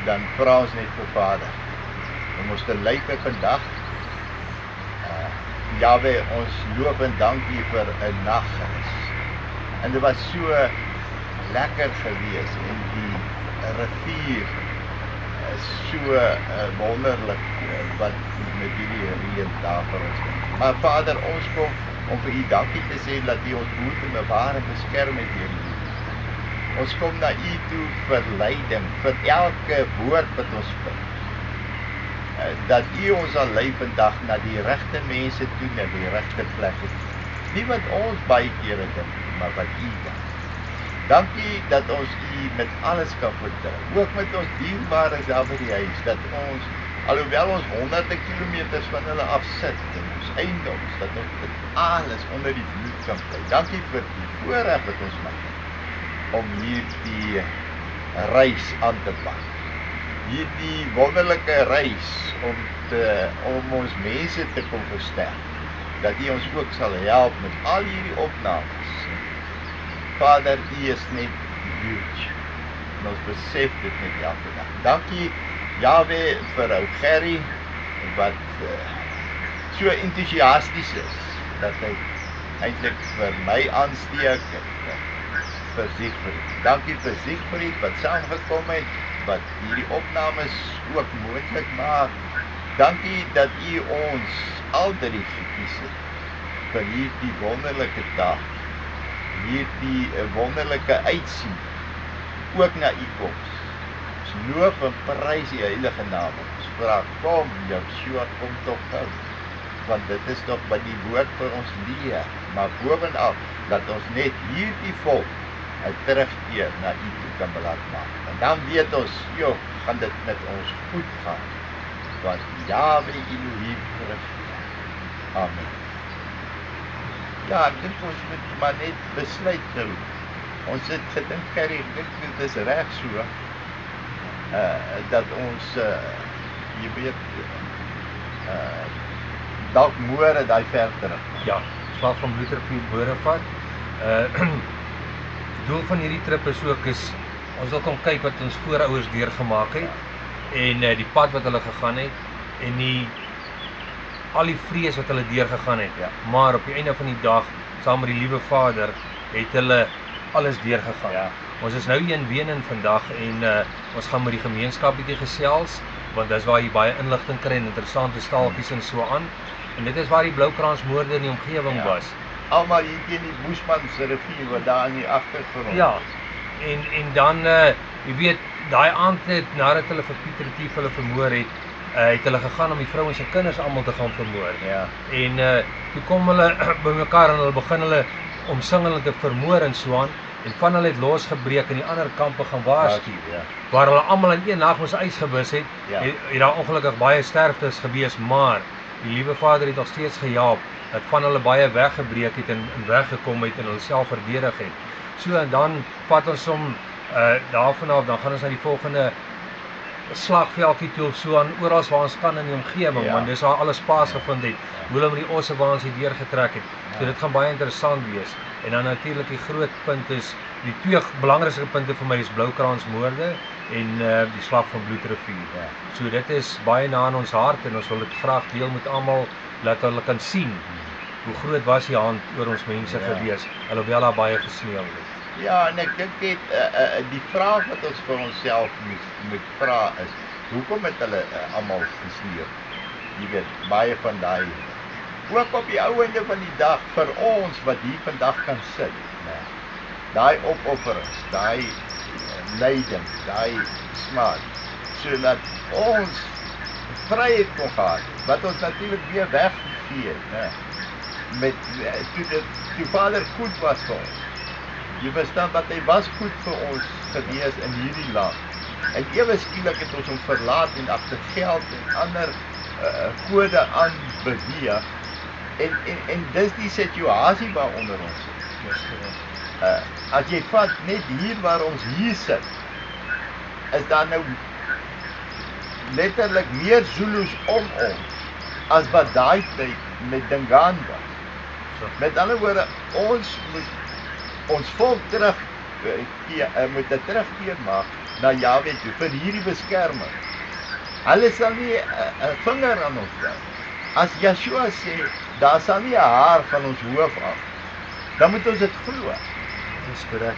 dan vra ons net vir Vader om ons te lei vir vandag. Jahwe, ons loof en dank U vir 'n nagrus. En dit was so lekker gewees en die rivier is so wonderlik wat met hierdie reën daar vir ons is. Maar Vader, ons kom om vir U dankie te sê dat U ons behoed en bewaar en beskerm met U liefde. Ons kom na U toe vir leiding, vir elke woord wat ons spreek. Dat U ons sal lei vandag na die regte mense toe, na die regte plekke toe. Nie wat ons baie kere dink, maar wat U dink. Dankie dat ons U met alles kan vertrou, ook met ons dierbares daar by die huis, dat ons, alhoewel ons honderde kilometers van hulle afsit, en ons eiendoms, dat ons dit alles onder die vloed kan bly. Dankie vir die voorreg wat ons mag hê, om hierdie reis aan te pak. Hierdie wonderlike reis, om ons mense te kom versterk, dat U ons ook sal help met al hierdie opnames. Vader, U is net huge, en ons besef dit net elke dag. Dankie, Jahwe, vir ou Gerry, wat so enthousiasties is, dat hy eintlik vir my aansteek, vir Siegfried. Dankie vir Siegfried, wat saamgekom het, wat hierdie opnames ook moontlik maak. Dankie dat U ons al drie gekies het vir hierdie wonderlike taak, hierdie wonderlike uitsien, ook na U koms. Ons loof en prys U heilige naam. Ons vra, kom, Yeshua, kom tog gou, want dit is toch wat die woord vir ons leer, maar bovenal, dat ons net hierdie volk terugkeer na U toe kan laat maak. En dan weet ons, gaan dit met ons goed gaan, want Jahwe Elohim regeer. Amen. Ja, ek dink ons moet maar net besluit nou. Ons het gedink, Gerry, ek dink dit is reg so, dat ons, jy weet, dalk môre daai ver terug. Ja, Slag van Bloedrivier Boerevat. Die doel van hierdie trip is ook ons wil kom kyk wat ons voorouers deurgemaak het, en die pad wat hulle gegaan het, en al die vrees wat hulle deurgegaan het. Maar op die einde van die dag, saam met die liewe Vader, het hulle alles deurgegaan. Ja. Ons is nou hier in Wenen vandag, en ons gaan met die gemeenskap bietjie gesels, want dis waar jy baie inligting kry en interessante staaltjies en so aan. En dit is waar die Bloukransmoorde in die omgewing was. Almal hier teen die Boesmanse rivier, wat daar in die agtergrond. Ja, en dan, jy weet, daai aand het, nadat hulle vir Pieter Retief hulle vermoor het hulle gegaan om die vrouens en kinders almal te gaan vermoor. Ja. En toe kom hulle by mekaar en hulle begin hulle omsing hulle te vermoor en so aan, en van hulle het losgebreek en die ander kampe gaan waarsku. Ja. Waar hulle almal in een nag moes uitgebus het, Ja. het daar ongelukkig baie sterftes gewees, maar die liewe Vader het nog steeds gehelp, dat van hulle baie weggebreek het en weggekom het en hulle self verdedig het. So, en dan vat ons om daarvan af, dan gaan ons na die volgende slagveldjie toe of so aan, oral waar ons kan in die omgewing, want dis waar alles plaasgevind het, hoe hulle met die osse waar ons hier deurgetrek het. So dit gaan baie interessant wees. En dan natuurlik die groot punt is, die twee belangrikste punte vir my is Bloukransmoorde en die Slag van Bloedrivier. So dit is baie na in ons hart en ons wil dit graag deel met almal, dat hulle kan sien hoe groot was die hand oor ons mense gewees, alhoewel daar baie gesneuwel het. Ja, en ek dink net, die vraag wat ons vir onsself moet vra is, hoekom het hulle almal gesneuwel? Jy weet, baie van daai, ook op die ou einde van die dag, vir ons wat hier vandag kan sit, daai opofferings, daai lyding, daai smaak, sodat ons vryheid kon gehad, wat ons natuurlik weer weggegee het, met, toe Vader goed was vir ons. Jy verstaan dat hy was goed vir ons gewees in hierdie land. En ewe skielik het ons hom verlaat en agter geld en ander gode aan beweeg. En dis die situasie waaronder ons sit. As jy vat net hier waar ons hier sit, is daar nou letterlik meer Zulus om ons as wat daai tyd met Dingaan was. Met ander woorde, ons moet ons volk moet 'n terugkeer maak na Jahwe toe vir hierdie beskerming. Hulle sal nie 'n vinger aan ons leg. As Yeshua sê, daar sal nie 'n haar van ons hoof af, dan moet ons dit glo. Dis korrek.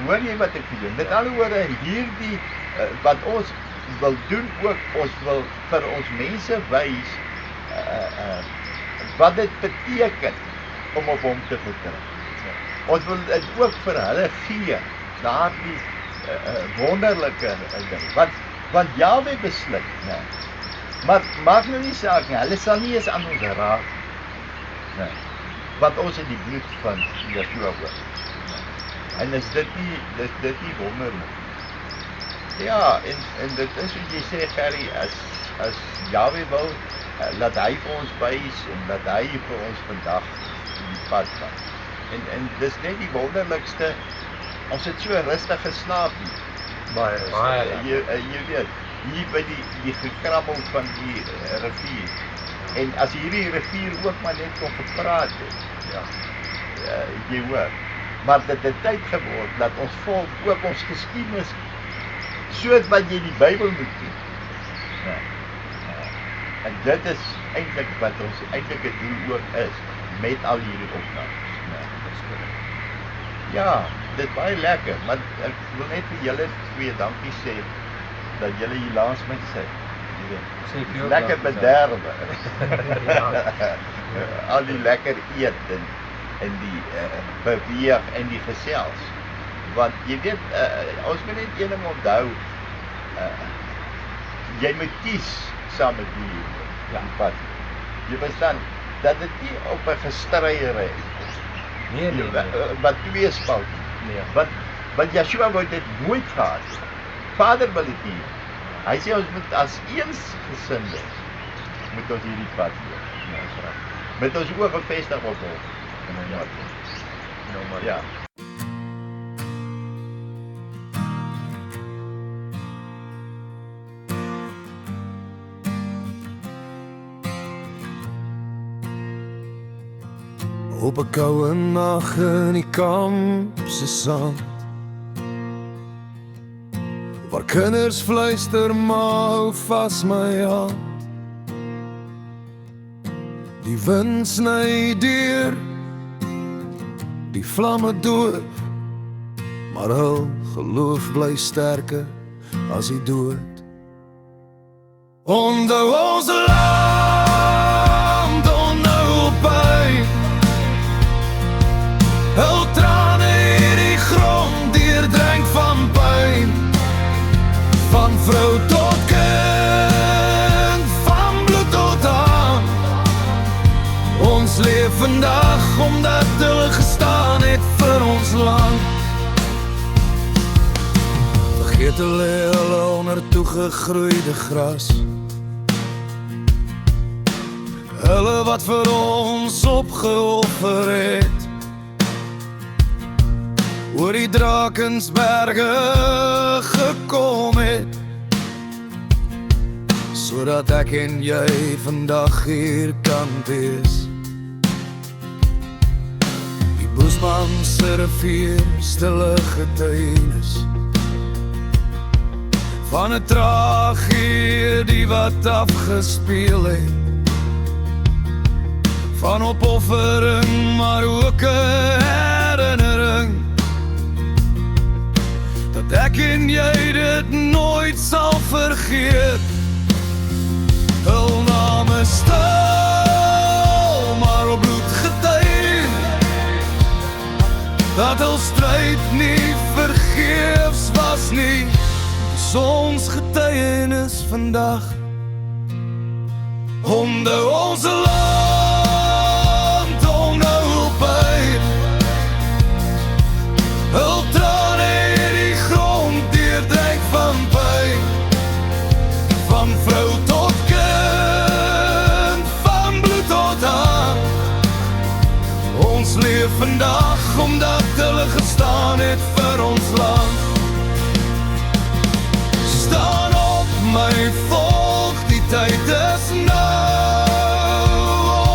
Hoor jy wat ek doen? Met ander woorde, hierdie wat ons wil doen ook, ons wil vir ons mense wys wat dit beteken om op hom te vertrou. Ons wil dit ook vir hulle gee, daardie wonderlike ding. Want Jahwe besluit, nee. Maar maak nou nie saak nie, hulle sal nie eens aan ons raak, nee. Want ons het die bloed van Yeshua oor. En is dit nie wonderlik? Ja, en dit is wat jy sê, Gerry, as Jahwe wil, laat hy vir ons wys en laat hy vir ons vandag die pad gaan. En dis net die wonderlikste, ons het so rustig geslaap nie. Baie. Jy weet, hier by die gekrabbel van die rivier. En as hierdie rivier ook maar net kon gepraat het, ja, jy hoor. Maar dit het tyd geword dat ons volk ook ons geskiedenis, soos wat jy die Bybel moet doen. Ja. En dit is eintlik wat ons eintlike doel ook is, met al hierdie opnames. Ja, dit is baie lekker, maar ek wil net vir julle twee dankie sê, dat julle hier langs my sit. Lekker bederwe. Al die lekker eet en die beweeg en die gesels. Want jy weet, ons moet net een ding onthou, jy moet kies saam met die pad. Jy verstaan, dat dit nie op 'n gestryery is. Nee. Wat twee spalt. Nee. Want Yeshua wou dit nooit gehad. Vader wil dit nie. Hy sê ons moet as eensgesinde moet ons hierdie pad loop. Met ons oë gefestig op hom. Ja. Op 'n koue nag in die kamp se sand, waar kinders fluister, maar hou vas my hand. Die wind sny deur, die vlamme dood, maar hul geloof bly sterker as die dood. Onder ons land, onnou pyn, hul trane hierdie grond deurdrink van pyn. Van vrou tot kind, van bloed tot aan. Ons leef vandag omdat hulle gestaan het vir ons land. Vergeet hulle onder toegegroeide gras, hulle wat vir ons opgeoffer het, oor die Drakensberge gekom het, sodat ek en jy vandag hier kan wees. Die Boesman se rivier, stille getuienis van 'n tragedie wat afgespeel het, van opoffering, maar ook 'n herinnering dat ek en jy dit nooit sal vergeet. Hul naam is stil, maar op bloed getuig, dat hul stryd nie vergeefs was nie. Dis ons getuienis vandag. Onder ons land, onnou pyn, hul trane hierdie grond deurdrink van pyn. Van vrou tot kind, van bloed tot aan. Ons leef vandag omdat hulle gestaan het vir ons land. Staan op my volk, die tyd is nou,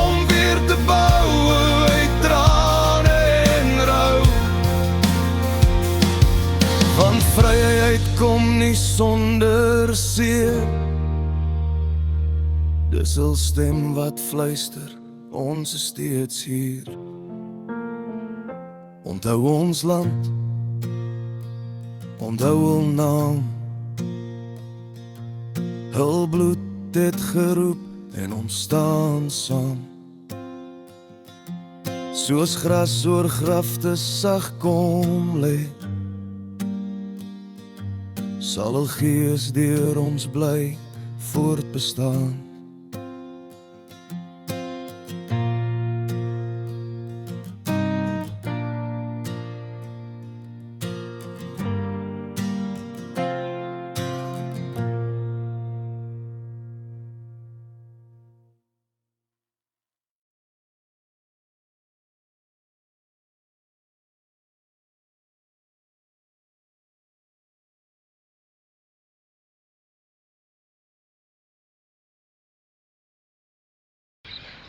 om weer te bou uit trane en rou. Van vryheid kom nie minder seer. Dis 'n stem wat fluister, ons is steeds hier. Onthou ons land, onthou hul naam. Hul bloed het geroep en ons staan saam. Soos gras oor grafte sag kom lê, sal hul gees deur ons bly voortbestaan.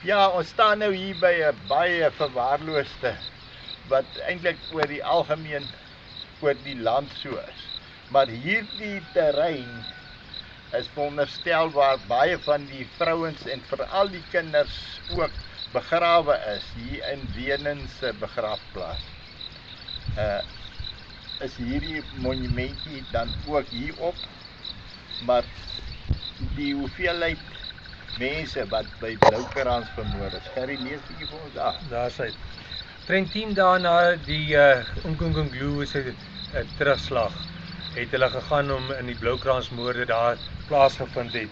Ja, ons staan nou hier by 'n baie verwaarloosde, wat eintlik oor die algemeen oor die land so is. Maar hierdie terrein is veronderstel waar baie van die vrouens en veral die kinders ook begrawe is, hier in Wenen se begraafplaas. Is hierdie monumentie dan ook hierop, maar die hoeveelheid mense wat by Bloukrans vermoor is. Gerry, lees bietjie vir ons af. Daar sy. Omtrent 10 dae na die Umgungundlovu se terugslag het hulle gegaan om in die Bloukransmoorde daar plaasgevind het.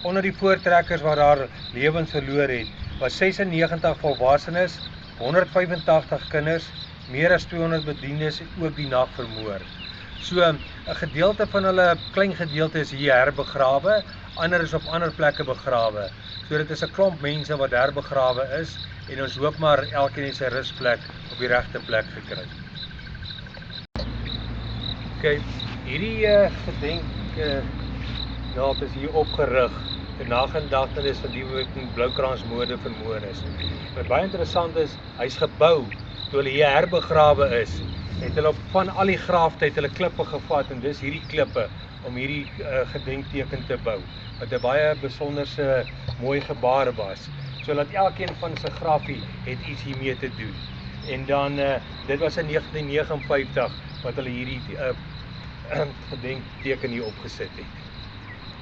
Onder die voortrekkers wat daar lewens verloor het, was 96 volwassenes, 185 kinders, meer as 200 bedienis ook die nag vermoor. So 'n gedeelte van hulle, klein gedeelte is hier herbegrawe, ander is op ander plekke begrawe. So dit is 'n klomp mense wat herbegrawe is en ons hoop maar elkeen het sy rusplek op die regte plek gekry. Okay, hierdie gedenknaam is hier opgerig ter nagedagtenis van die wat in Bloukransmoorde vermoor is. Wat baie interessant is, hy's gebou toe hulle hier herbegrawe is. Het hulle van al die graaftyd hulle klippe gevat en dis hierdie klippe om hierdie gedenkteken te bou, wat 'n baie besonderse mooi gebaar was, sodat elkeen van sy grafie het iets hiermee te doen. En dan, dit was in 1959 wat hulle hierdie gedenkteken hier opgesit het,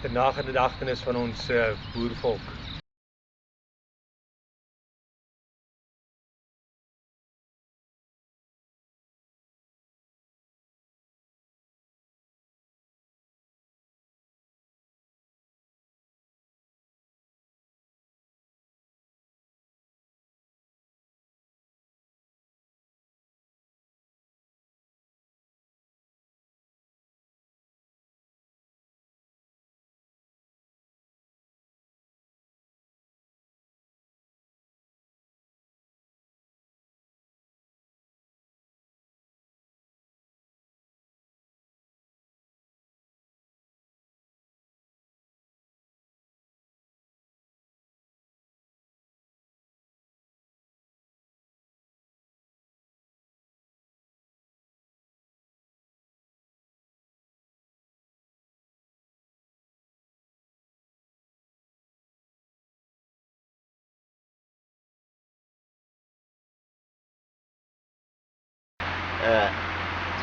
ter nagedagtenis van ons boervolk.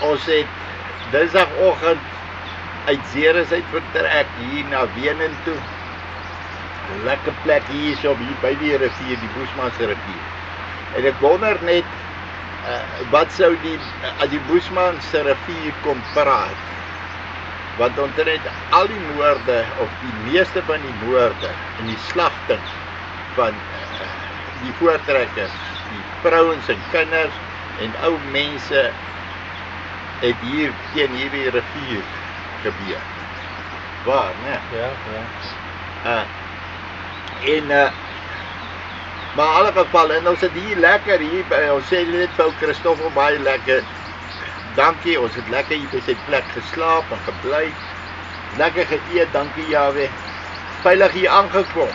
Ons het dinsdagoggend uit Ceres uit vertrek hier na Wenen toe. 'n Lekker plek hier so by die rivier, die Boesmanse rivier. En ek wonder net wat sou as die Boesmanse rivier kom praat. Want omtrent al die moorde of die meeste van die moorde en die slagting van die voortrekkers, die vrouens en kinders en ou mense het hier teen hierdie rivier gebeur. Waar, né? Ja. Maar in alle geval, en ons het hier lekker hier, ons sê net vir Christoffel baie lekker, dankie, ons het lekker hier by sy plek geslaap en gebly, lekker geëet, dankie Jahwe, veilig hier aangekom.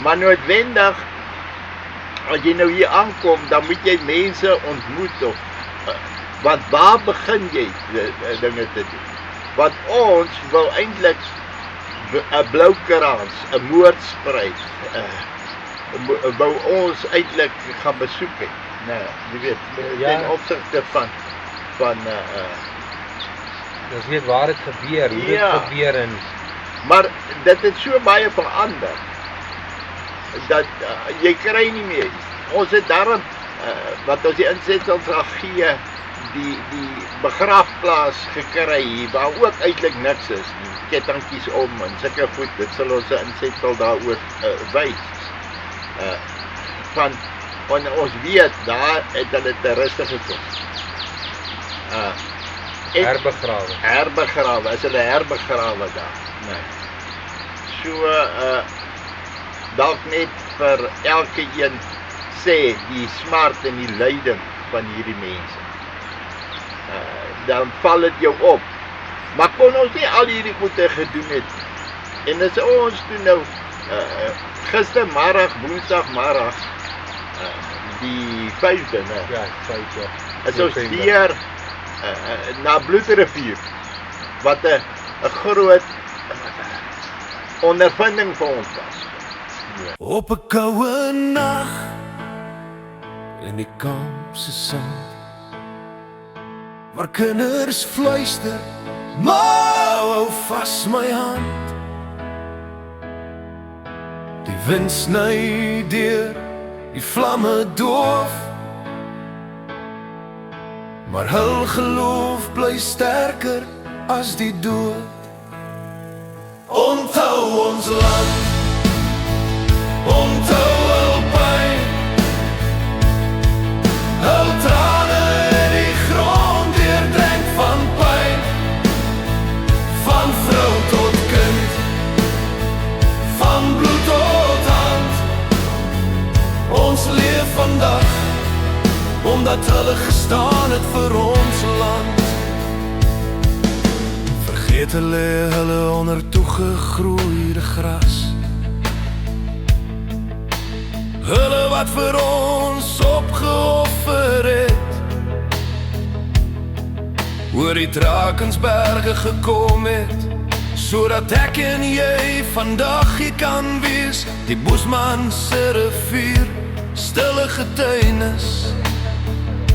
Maar noodwendig, as jy nou hier aankom, dan moet jy mense ontmoet, want waar begin jy dinge te doen? Want ons wil eintlik 'n blou krans, 'n moordspruit, wou ons eintlik gaan besoek het. Nee, jy weet, ten opsigte van Ons weet waar dit gebeur, hoe dit gebeur en maar dit het so baie verander dat jy kry nie meer. Ons het daarom wat ons die insetsels sal gee, die begraafplaas gekry hier, waar ook eintlik niks is nie, kettingkies om en sulke goed, dit sal ons 'n insetsel daaroor wys. Van ons weet, daar het hulle terroriste gekom. Herbegrawe, is hulle herbegrawe daar? Nee. So, dalk net vir elke een sê die smart en die lyding van hierdie mense. Dan val dit jou op. Maar kon ons nie al hierdie goede gedoen het. En as ons toe nou, gistermiddag, woensdagmiddag, die 5de, né? Ja, 5de. As ons weer na Bloedrivier, wat 'n groot ondervinding vir ons was. Ja. Op 'n koue nag in die kamp se sand, waar kinders fluister, maar hou vas my hand. Die wind sny deur, die vlamme doof, maar hul geloof bly sterker as die dood. Onthou ons land, onthou hul pyn, hul trane in die grond deurdrink van pyn, van vrou tot kind, van bloed tot hand. Ons leef vandag omdat hulle gestaan het vir ons land. Vergeet hulle onder toegegroeide gras, hulle wat vir ons opgeoffer het, oor die Drakensberge gekom het, sodat ek en jy vandag hier kan wees. Die Boesman se rivier, stille getuienis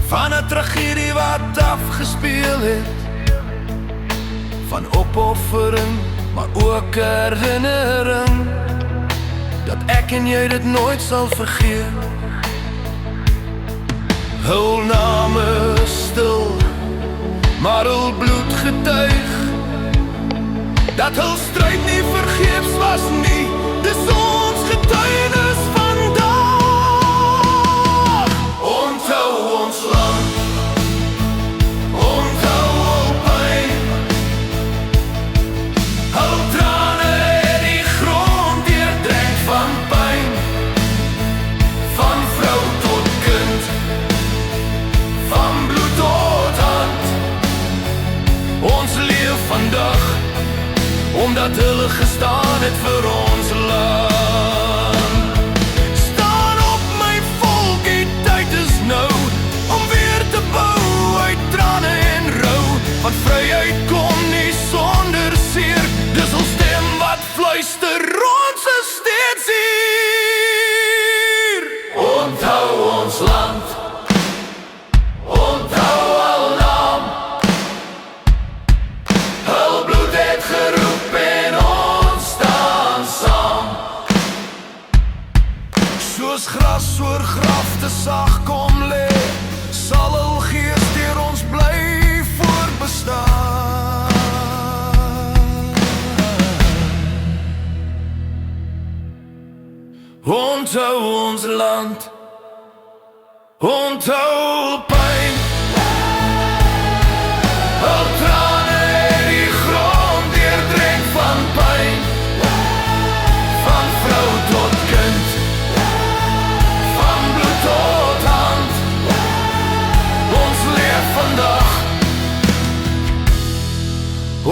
van 'n tragedie wat afgespeel het, van opoffering, maar ook herinnering, dat ek en jy dit nooit sal vergeet. Hul name stil, maar hul bloed getuig, dat hul stryd nie vergeefs was nie. Dis ons getuienis vandag. Onthou ons land, onthou hul pyn, hul trane in die grond deurdrink van pyn, van vrou tot kind, van bloed tot hand. Ons leef vandag omdat hulle gestaan het vir ons land. Staan op my volk, die tyd is nou om weer te bou uit trane en rou, want vryheid kom nie sonder seer. Dis ons stem wat fluister, ons is steeds hier. Onthou ons land, onthou hul naam, hul bloed het geroep en ons staan saam. Soos gras oor graf te sag kom lê, sal hul gees deur ons bly voorbestaan. Onthou ons land, onthou pyn, hul trane in die grond deurdrink van pyn, van vrou tot kind, van bloed tot hand. Ons leef vandag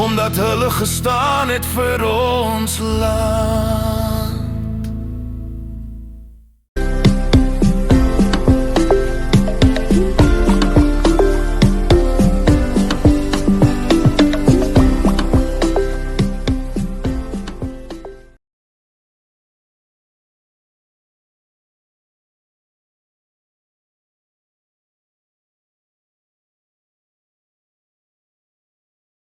omdat hulle gestaan het vir ons land.